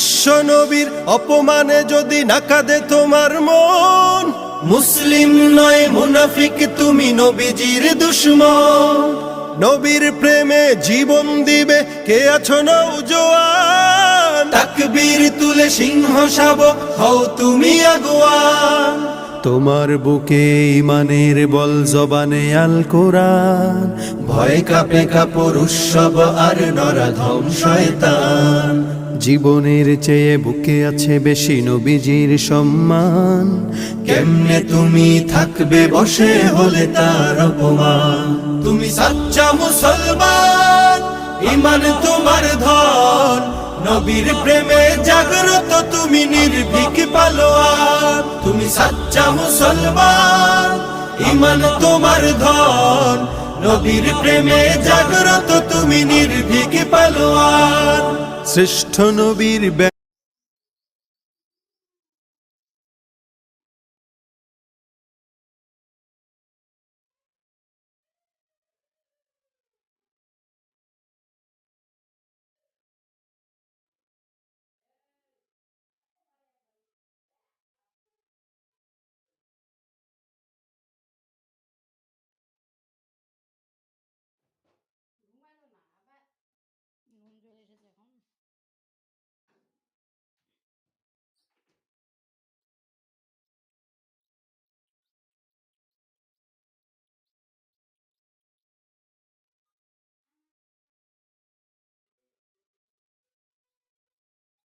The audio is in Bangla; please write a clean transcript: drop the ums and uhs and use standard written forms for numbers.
বিশ্ব নবীর অপমানে যদি না কাঁদে তোমার মন, মুসলিম নয় মুনাফিক তুমি নবীজির দুশমন। নবীর প্রেমে জীবন দিবে কে আছো নওজোয়ান, তাকবীর তুলে সিংহ শাবক হও তুমি আগুয়ান। তোমার বুকে ইমানের বল জবানে আল কোরআন, ভয় কাঁপে কাপড় উৎসব আর নরাধম শয়তান। জীবনের চেয়ে বুকে আছে বেশি নবীজির সম্মান, কেমনে তুমি থাকবে বসে হলে তার অপমান। তুমি সাচ্চা মুসলমান, ইমান তোমার ধন, নবীর প্রেমে জাগ্রত তুমি নির্ভীক পালোয়ান। তুমি সাচ্চা মুসলমান, ইমান তোমার ধন, নবীর প্রেমে জাগ্রত তুমি নির্ভীক পালোয়ান। শ্রেষ্ঠ নবীর